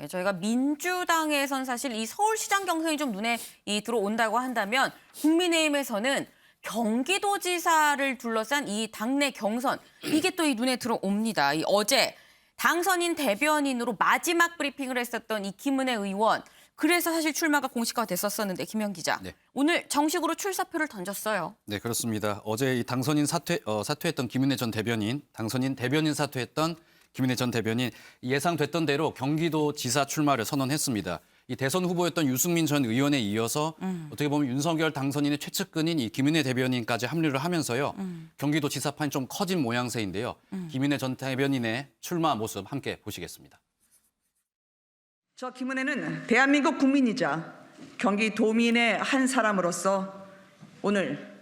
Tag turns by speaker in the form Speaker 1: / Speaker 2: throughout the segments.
Speaker 1: 네, 저희가 민주당에선 사실 이 서울시장 경선이 좀 눈에 들어온다고 한다면 국민의힘에서는 경기도지사를 둘러싼 이 당내 경선 이게 또 이 눈에 들어옵니다. 어제 당선인 대변인으로 마지막 브리핑을 했었던 이 김은혜 의원. 그래서 사실 출마가 공식화가 됐었는데 김현 기자.
Speaker 2: 네.
Speaker 1: 오늘 정식으로 출사표를 던졌어요.
Speaker 2: 네, 그렇습니다. 어제 이 당선인 사퇴했던 김은혜 전 대변인, 당선인 대변인 사퇴했던 김은혜 전 대변인 예상됐던 대로 경기도지사 출마를 선언했습니다. 이 대선 후보였던 유승민 전 의원에 이어서 어떻게 보면 윤석열 당선인의 최측근인 이 김은혜 대변인까지 합류를 하면서요. 경기도지사판이 좀 커진 모양새인데요. 김은혜 전 대변인의 출마 모습 함께 보시겠습니다.
Speaker 3: 저 김은혜는 대한민국 국민이자 경기도민의 한 사람으로서 오늘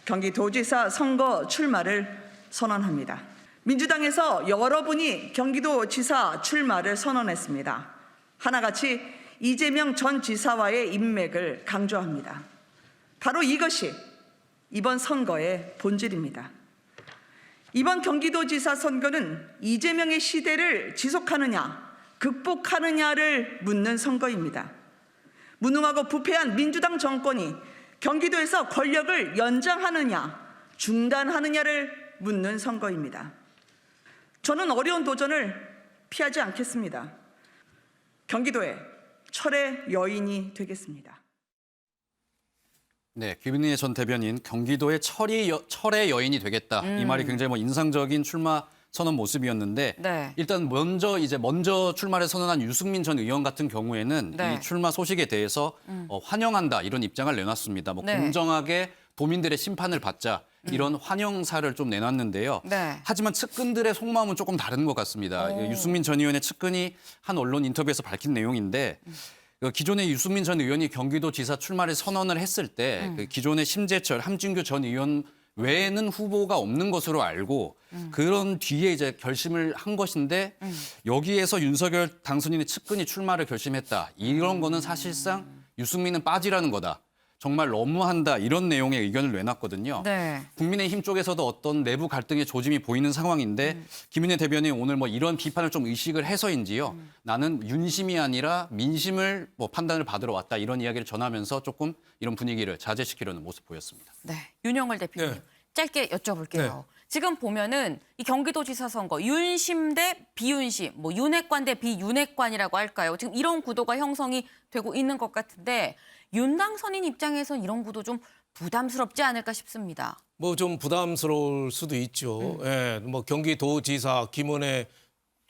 Speaker 3: 경기도지사 선거 출마를 선언합니다. 민주당에서 여러분이 경기도지사 출마를 선언했습니다. 하나같이 이재명 전 지사와의 인맥을 강조합니다. 바로 이것이 이번 선거의 본질입니다. 이번 경기도지사 선거는 이재명의 시대를 지속하느냐 극복하느냐를 묻는 선거입니다. 무능하고 부패한 민주당 정권이 경기도에서 권력을 연장하느냐 중단하느냐를 묻는 선거입니다. 저는 어려운 도전을 피하지 않겠습니다. 경기도의 철의 여인이 되겠습니다.
Speaker 2: 네, 김은혜 전 대변인 경기도의 철의 여인이 되겠다. 이 말이 굉장히 인상적인 출마 선언 모습이었는데
Speaker 1: 네.
Speaker 2: 일단 먼저 출마를 선언한 유승민 전 의원 같은 경우에는
Speaker 1: 네.
Speaker 2: 이 출마 소식에 대해서 환영한다 이런 입장을 내놨습니다.
Speaker 1: 네.
Speaker 2: 공정하게 도민들의 심판을 받자 이런 환영사를 좀 내놨는데요.
Speaker 1: 네.
Speaker 2: 하지만 측근들의 속마음은 조금 다른 것 같습니다. 유승민 전 의원의 측근이 한 언론 인터뷰에서 밝힌 내용인데 기존에 유승민 전 의원이 경기도지사 출마를 선언을 했을 때 기존의 심재철, 함진규 전 의원 외에는 후보가 없는 것으로 알고 그런 뒤에 이제 결심을 한 것인데 여기에서 윤석열 당선인의 측근이 출마를 결심했다. 이런 거는 사실상 유승민은 빠지라는 거다. 정말 너무한다. 이런 내용의 의견을 내놨거든요.
Speaker 1: 네.
Speaker 2: 국민의힘 쪽에서도 어떤 내부 갈등의 조짐이 보이는 상황인데 김은혜 대변인 오늘 이런 비판을 좀 의식을 해서인지요. 나는 윤심이 아니라 민심을 판단을 받으러 왔다. 이런 이야기를 전하면서 조금 이런 분위기를 자제시키려는 모습 보였습니다.
Speaker 1: 네, 윤영월 대표님
Speaker 4: 네.
Speaker 1: 짧게 여쭤볼게요.
Speaker 4: 네.
Speaker 1: 지금 보면은 이 경기도지사 선거 윤심 대 비윤심, 윤핵관 대 비윤핵관이라고 할까요? 지금 이런 구도가 형성이 되고 있는 것 같은데 윤 당선인 입장에선 이런 구도 좀 부담스럽지 않을까 싶습니다.
Speaker 4: 좀 부담스러울 수도 있죠. 예, 경기도지사 김은혜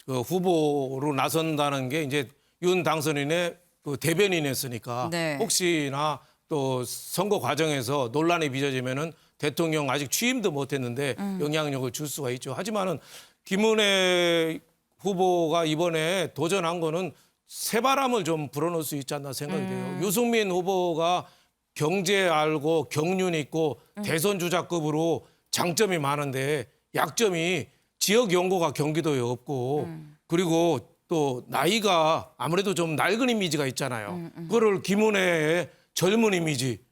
Speaker 4: 후보로 나선다는 게 이제 윤 당선인의 대변인이었으니까
Speaker 1: 네.
Speaker 4: 혹시나 또 선거 과정에서 논란이 빚어지면은 대통령 아직 취임도 못했는데 영향력을 줄 수가 있죠. 하지만은 김은혜 후보가 이번에 도전한 거는 새바람을 좀 불어넣을 수 있지 않나 생각이 돼요. 유승민 후보가 경제 알고 경륜 있고 대선 주자급으로 장점이 많은데 약점이 지역 연고가 경기도에 없고 그리고 또 나이가 아무래도 좀 낡은 이미지가 있잖아요. 그거를 김은혜의 젊은 이미지,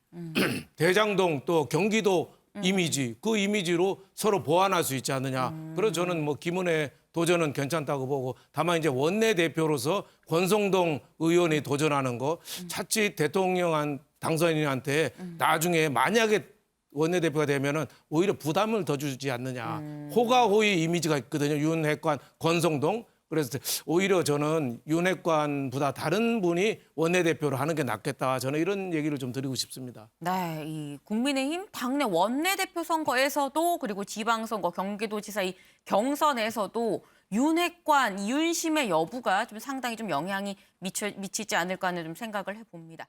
Speaker 4: 대장동 또 경기도 이미지, 그 이미지로 서로 보완할 수 있지 않느냐. 그래서 저는 김은혜 도전은 괜찮다고 보고 다만 이제 원내대표로서 권성동 의원이 도전하는 거 자칫 대통령 당선인한테 나중에 만약에 원내대표가 되면은 오히려 부담을 더 주지 않느냐. 호가호의 이미지가 있거든요. 윤핵관, 권성동. 그래서 오히려 저는 윤핵관보다 다른 분이 원내대표로 하는 게 낫겠다. 저는 이런 얘기를 좀 드리고 싶습니다.
Speaker 1: 네, 이 국민의힘 당내 원내대표 선거에서도 그리고 지방선거, 경기도지사 이 경선에서도 윤핵관, 윤심의 여부가 좀 상당히 좀 영향이 미치지 않을까 하는 좀 생각을 해봅니다.